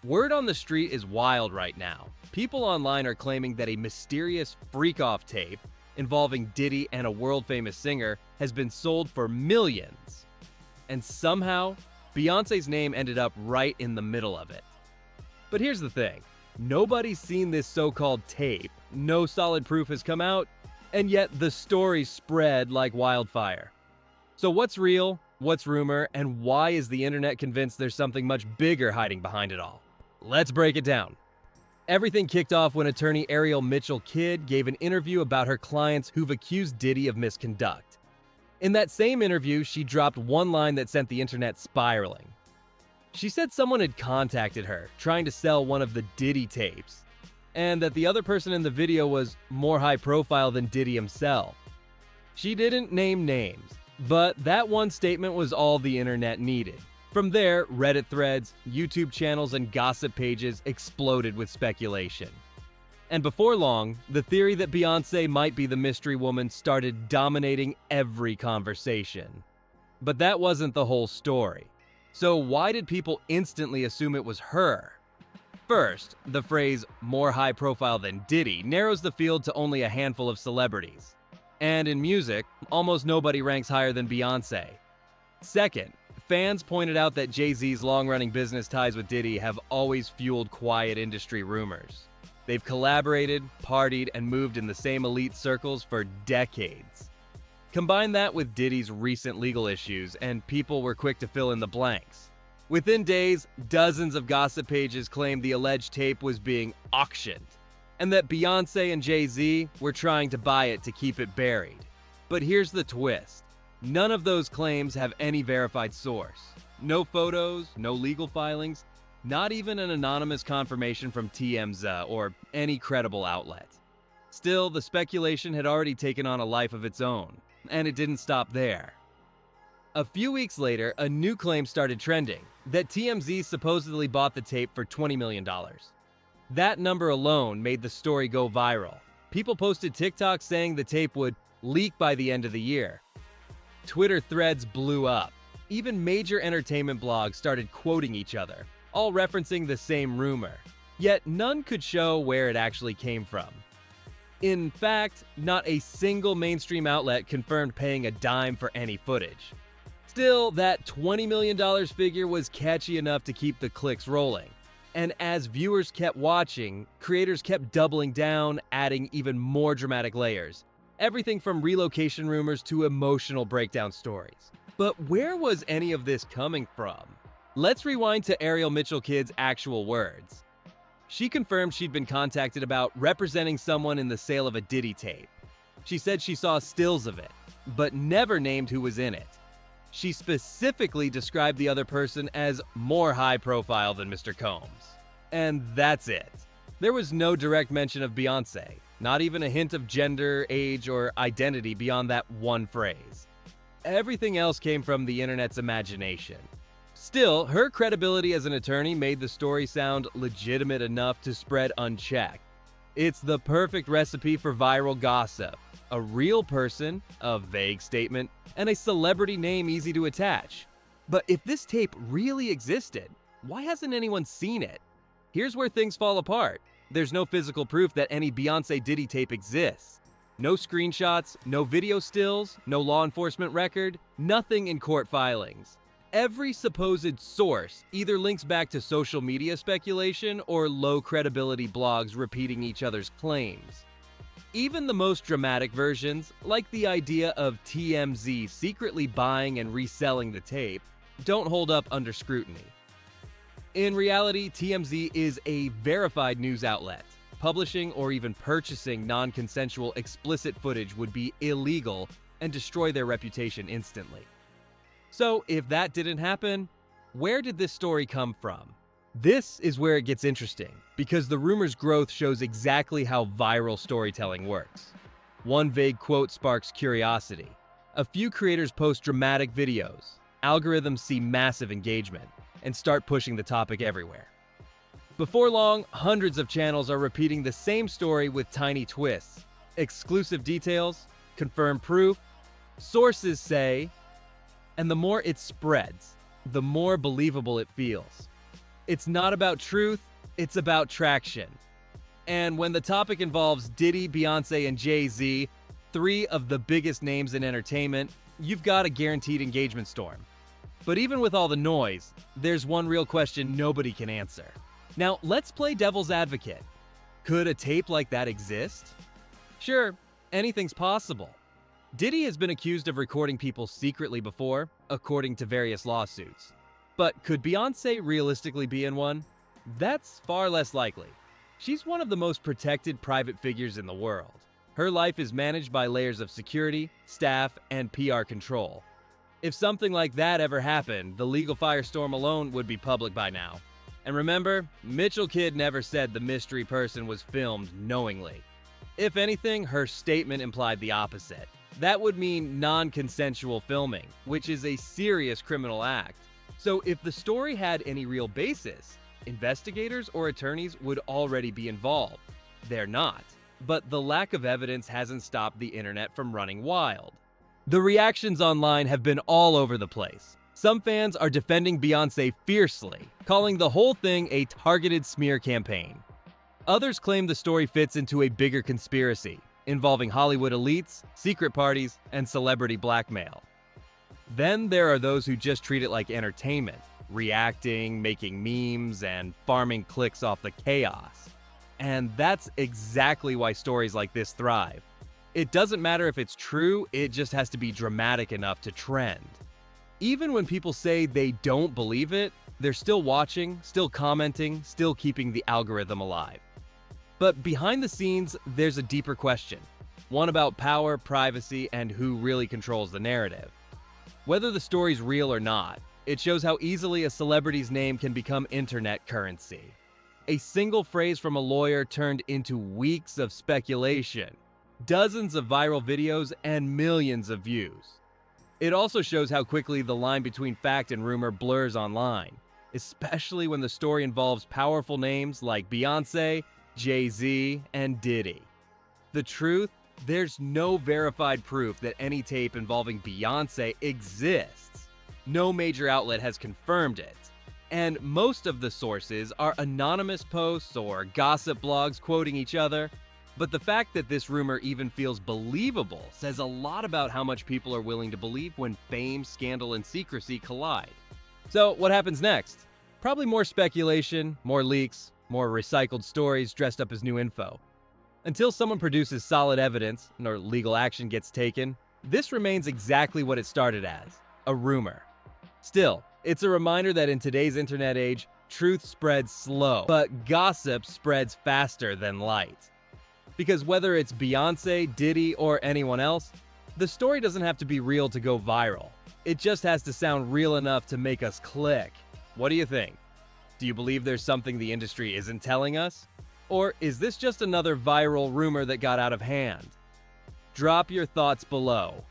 Word on the street is wild right now. People online are claiming that a mysterious freak-off tape involving Diddy and a world-famous singer has been sold for millions. And somehow, Beyoncé's name ended up right in the middle of it. But here's the thing. Nobody's seen this so-called tape, no solid proof has come out, and yet the story spread like wildfire. So what's real, what's rumor, and why is the internet convinced there's something much bigger hiding behind it all? Let's break it down. Everything kicked off when attorney Ariel Mitchell-Kidd gave an interview about her clients who've accused Diddy of misconduct. In that same interview, she dropped one line that sent the internet spiraling. She said someone had contacted her, trying to sell one of the Diddy tapes, and that the other person in the video was more high profile than Diddy himself. She didn't name names, but that one statement was all the internet needed. From there, Reddit threads, YouTube channels, and gossip pages exploded with speculation. And before long, the theory that Beyoncé might be the mystery woman started dominating every conversation. But that wasn't the whole story. So why did people instantly assume it was her? First, the phrase "more high profile than Diddy" narrows the field to only a handful of celebrities. And in music, almost nobody ranks higher than Beyoncé. Second, fans pointed out that Jay-Z's long-running business ties with Diddy have always fueled quiet industry rumors. They've collaborated, partied, and moved in the same elite circles for decades. Combine that with Diddy's recent legal issues, and people were quick to fill in the blanks. Within days, dozens of gossip pages claimed the alleged tape was being auctioned, and that Beyoncé and Jay-Z were trying to buy it to keep it buried. But here's the twist. None of those claims have any verified source. No photos, no legal filings, not even an anonymous confirmation from TMZ or any credible outlet. Still, the speculation had already taken on a life of its own, and it didn't stop there. A few weeks later, a new claim started trending, that TMZ supposedly bought the tape for $20 million. That number alone made the story go viral. People posted TikToks saying the tape would leak by the end of the year. Twitter threads blew up. Even major entertainment blogs started quoting each other, all referencing the same rumor. Yet none could show where it actually came from. In fact, not a single mainstream outlet confirmed paying a dime for any footage. Still, that $20 million figure was catchy enough to keep the clicks rolling. And as viewers kept watching, creators kept doubling down, adding even more dramatic layers. Everything from relocation rumors to emotional breakdown stories. But where was any of this coming from? Let's rewind to Ariel Mitchell-Kidd's actual words. She confirmed she'd been contacted about representing someone in the sale of a Diddy tape. She said she saw stills of it, but never named who was in it. She specifically described the other person as more high profile than Mr. Combs. And that's it. There was no direct mention of Beyoncé, not even a hint of gender, age, or identity beyond that one phrase. Everything else came from the internet's imagination. Still, her credibility as an attorney made the story sound legitimate enough to spread unchecked. It's the perfect recipe for viral gossip. A real person, a vague statement, and a celebrity name easy to attach. But if this tape really existed, why hasn't anyone seen it? Here's where things fall apart. There's no physical proof that any Beyoncé Diddy tape exists. No screenshots, no video stills, no law enforcement record, nothing in court filings. Every supposed source either links back to social media speculation or low credibility blogs repeating each other's claims. Even the most dramatic versions, like the idea of TMZ secretly buying and reselling the tape, don't hold up under scrutiny. In reality, TMZ is a verified news outlet. Publishing or even purchasing non-consensual explicit footage would be illegal and destroy their reputation instantly. So if that didn't happen, where did this story come from? This is where it gets interesting, because the rumor's growth shows exactly how viral storytelling works. One vague quote sparks curiosity. A few creators post dramatic videos. Algorithms see massive engagement and start pushing the topic everywhere. Before long, hundreds of channels are repeating the same story with tiny twists, exclusive details, confirmed proof, sources say, and the more it spreads, the more believable it feels. It's not about truth, it's about traction. And when the topic involves Diddy, Beyoncé, and Jay-Z, three of the biggest names in entertainment, you've got a guaranteed engagement storm. But even with all the noise, there's one real question nobody can answer. Now, let's play devil's advocate. Could a tape like that exist? Sure, anything's possible. Diddy has been accused of recording people secretly before, according to various lawsuits. But could Beyoncé realistically be in one? That's far less likely. She's one of the most protected private figures in the world. Her life is managed by layers of security, staff, and PR control. If something like that ever happened, the legal firestorm alone would be public by now. And remember, Mitchell Kidd never said the mystery person was filmed knowingly. If anything, her statement implied the opposite. That would mean non-consensual filming, which is a serious criminal act. So if the story had any real basis, investigators or attorneys would already be involved. They're not. But the lack of evidence hasn't stopped the internet from running wild. The reactions online have been all over the place. Some fans are defending Beyoncé fiercely, calling the whole thing a targeted smear campaign. Others claim the story fits into a bigger conspiracy, involving Hollywood elites, secret parties, and celebrity blackmail. Then there are those who just treat it like entertainment, reacting, making memes, and farming clicks off the chaos. And that's exactly why stories like this thrive. It doesn't matter if it's true, it just has to be dramatic enough to trend. Even when people say they don't believe it, they're still watching, still commenting, still keeping the algorithm alive. But behind the scenes, there's a deeper question. One about power, privacy, and who really controls the narrative. Whether the story's real or not, it shows how easily a celebrity's name can become internet currency. A single phrase from a lawyer turned into weeks of speculation, dozens of viral videos, and millions of views. It also shows how quickly the line between fact and rumor blurs online, especially when the story involves powerful names like Beyoncé, Jay-Z, and Diddy. The truth? There's no verified proof that any tape involving Beyoncé exists. No major outlet has confirmed it. And most of the sources are anonymous posts or gossip blogs quoting each other. But the fact that this rumor even feels believable says a lot about how much people are willing to believe when fame, scandal, and secrecy collide. So what happens next? Probably more speculation, more leaks, more recycled stories dressed up as new info. Until someone produces solid evidence or legal action gets taken, this remains exactly what it started as, a rumor. Still, it's a reminder that in today's internet age, truth spreads slow, but gossip spreads faster than light. Because whether it's Beyoncé, Diddy, or anyone else, the story doesn't have to be real to go viral. It just has to sound real enough to make us click. What do you think? Do you believe there's something the industry isn't telling us? Or is this just another viral rumor that got out of hand? Drop your thoughts below.